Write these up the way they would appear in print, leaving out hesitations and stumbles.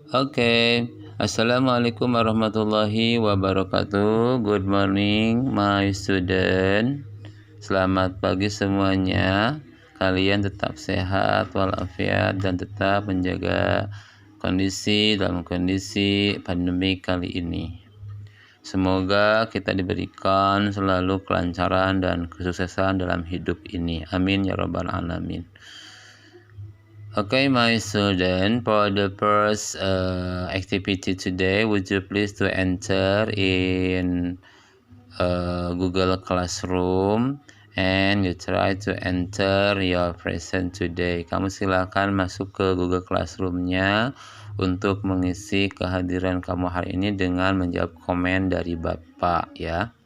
Oke, Assalamualaikum warahmatullahi wabarakatuh. Good morning, my student. Selamat pagi semuanya. Kalian tetap sehat walafiat dan tetap menjaga kondisi dalam kondisi pandemi kali ini. Semoga kita diberikan selalu kelancaran dan kesuksesan dalam hidup ini. Amin ya rabbal alamin. Okay, my student, for the first activity today, would you please to enter in Google Classroom and you try to enter your present today. Kamu silakan masuk ke Google Classroom-nya untuk mengisi kehadiran kamu hari ini dengan menjawab komen dari Bapak ya.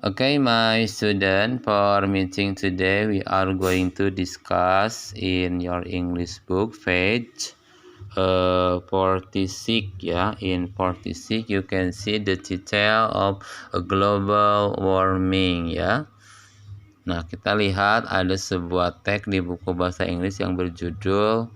Okay, my student, for meeting today, we are going to discuss in your English book page 46 ya. In 46 you can see the detail of a global warming ya. Nah, kita lihat ada sebuah teks di buku bahasa Inggris yang berjudul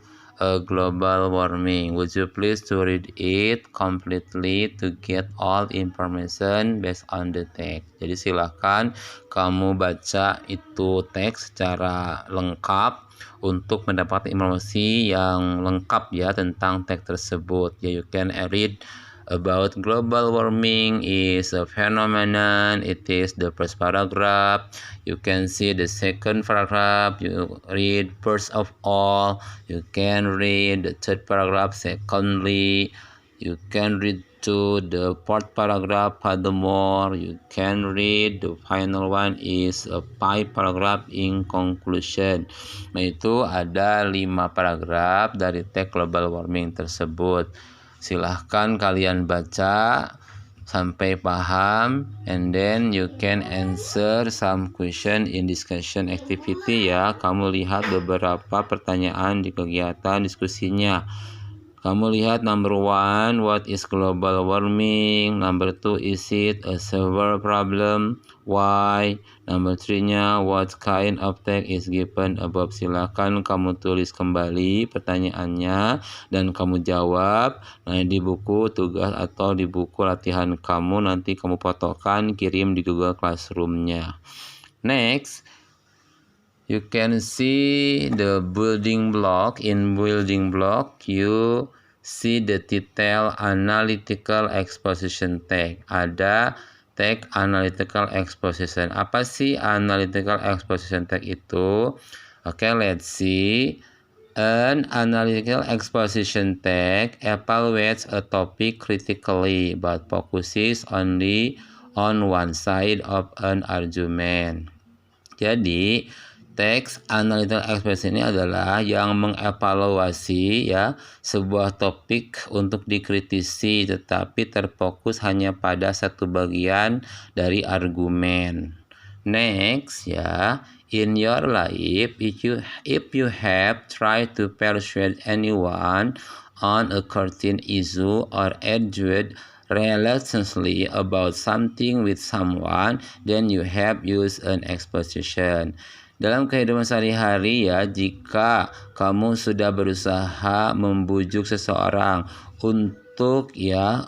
global warming. Would you please to read it completely to get all information based on the text. Jadi silakan kamu baca itu teks secara lengkap untuk mendapat informasi yang lengkap ya tentang teks tersebut. Ya, you can read about global warming is a phenomenon. It is the first paragraph. You can see the second paragraph. You read first of all. You can read the third paragraph secondly. You can read to the fourth paragraph. Furthermore, you can read the final one is a 5 paragraph in conclusion. Nah, itu ada 5 paragraf dari teks global warming tersebut. Silahkan kalian baca sampai paham, and then you can answer some question in discussion activity ya. Kamu lihat beberapa pertanyaan di kegiatan diskusinya. Kamu lihat number 1, what is global warming? Number 2, is it a severe problem? Why? Number 3-nya, what kind of text is given above? Silakan kamu tulis kembali pertanyaannya dan kamu jawab. Nah, di buku tugas atau di buku latihan kamu nanti kamu fotokan, kirim di Google Classroom-nya. Next, you can see the building block. In building block, you see the detail analytical exposition text. Ada text analytical exposition. Apa sih analytical exposition text itu? Okay, let's see. An analytical exposition text evaluates a topic critically but focuses only on one side of an argument. Jadi, teks analytical expression ini adalah yang mengevaluasi ya sebuah topik untuk dikritisi, tetapi terfokus hanya pada satu bagian dari argumen. Next ya, in your life, if you have tried to persuade anyone on a certain issue or argued reluctantly about something with someone, then you have used an exposition. Dalam kehidupan sehari-hari ya, jika kamu sudah berusaha membujuk seseorang untuk ya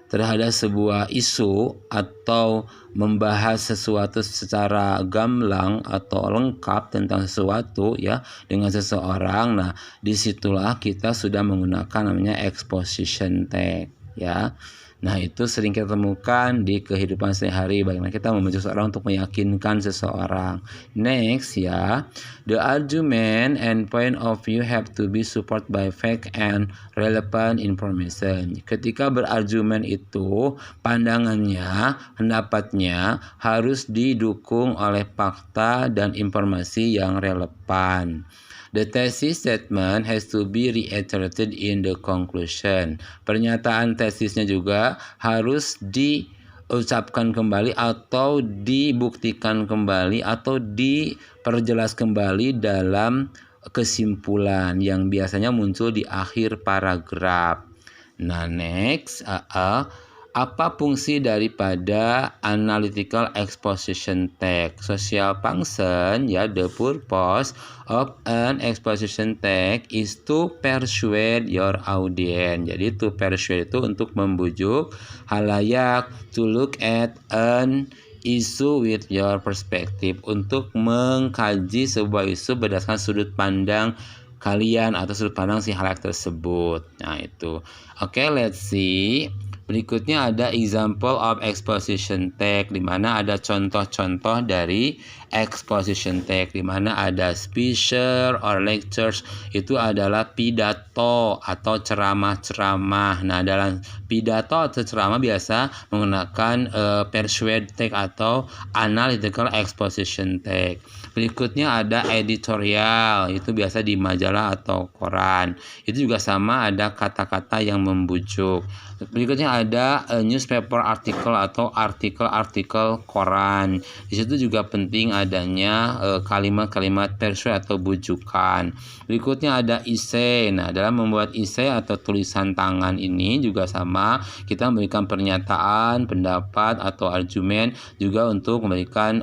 terhadap sebuah isu atau membahas sesuatu secara gamblang atau lengkap tentang sesuatu ya dengan seseorang, nah disitulah kita sudah menggunakan namanya exposition text ya. Nah, itu sering kita temukan di kehidupan sehari-hari, bagaimana kita membujuk seseorang untuk meyakinkan seseorang. Next ya, the argument and point of view have to be supported by fact and relevant information. Ketika berargumen itu, pandangannya, pendapatnya harus didukung oleh fakta dan informasi yang relevan. The thesis statement has to be reiterated in the conclusion. Pernyataan tesisnya juga harus diucapkan kembali atau dibuktikan kembali atau diperjelas kembali dalam kesimpulan yang biasanya muncul di akhir paragraf. Nah, next, Apa fungsi daripada analytical exposition text? Social function, ya, the purpose of an exposition text is to persuade your audience. Jadi to persuade itu untuk membujuk halayak to look at an issue with your perspective, untuk mengkaji sebuah isu berdasarkan sudut pandang kalian atau sudut pandang si halayak tersebut. Nah, itu. Oke, let's see. Berikutnya ada example of exposition text, di mana ada contoh-contoh dari exposition text, di mana ada speeches or lectures, itu adalah pidato atau ceramah-ceramah. Nah, dalam pidato atau ceramah biasa menggunakan persuade text atau analytical exposition text. Berikutnya ada editorial, itu biasa di majalah atau koran. Itu juga sama, ada kata-kata yang membujuk. Berikutnya ada newspaper article atau artikel-artikel koran. Di situ juga penting adanya kalimat-kalimat persuade atau bujukan. Berikutnya ada essay. Nah, dalam membuat essay atau tulisan tangan ini juga sama, kita memberikan pernyataan, pendapat atau argumen, juga untuk memberikan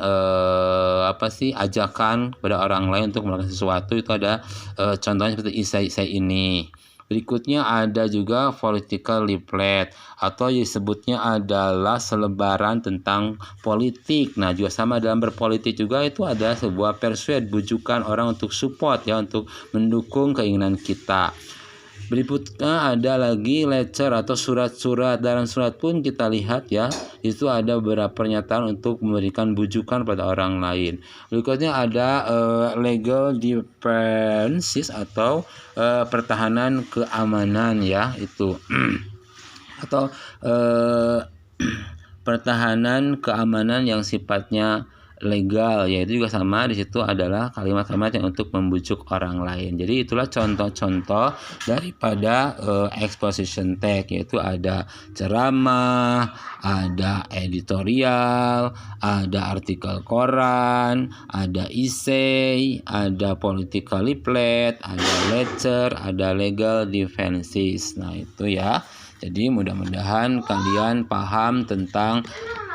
ajakan kepada orang lain untuk melakukan sesuatu. Itu ada contohnya seperti essay ini. Berikutnya ada juga political leaflet, atau disebutnya adalah selebaran tentang politik. Nah, juga sama dalam berpolitik juga itu ada sebuah persuade, bujukan orang untuk support, ya, untuk mendukung keinginan kita. Berikutnya ada lagi lecture atau surat-surat. Dalam surat pun kita lihat, ya, itu ada beberapa pernyataan untuk memberikan bujukan pada orang lain. Berikutnya ada legal defenses atau pertahanan keamanan, ya, itu atau pertahanan keamanan yang sifatnya legal, yaitu juga sama, di situ adalah kalimat-kalimat yang untuk membujuk orang lain. Jadi itulah contoh-contoh daripada exposition text, yaitu ada ceramah, ada editorial, ada artikel koran, ada essay, ada political leaflet, ada lecture, ada legal defenses. Nah, itu, ya. Jadi mudah-mudahan kalian paham tentang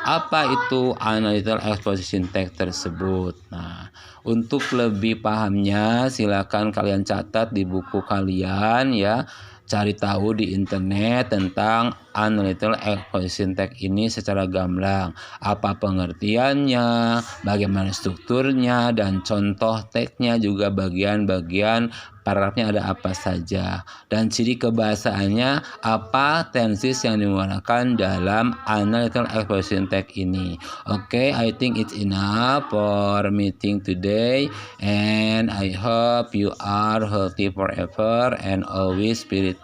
apa itu analytical exposition text tersebut. Nah, untuk lebih pahamnya silakan kalian catat di buku kalian, ya. Cari tahu di internet tentang analytical exposition text ini secara gamblang. Apa pengertiannya, bagaimana strukturnya, dan contoh teksnya, juga bagian-bagian paragrafnya ada apa saja, dan ciri kebahasaannya apa, tenses yang digunakan dalam analytical exposition text ini. Okay, I think it's enough for meeting today, and I hope you are healthy forever and always spiritually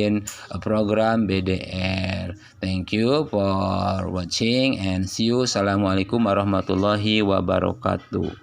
in a program BDR. Thank you for watching and see you. Assalamualaikum warahmatullahi wabarakatuh.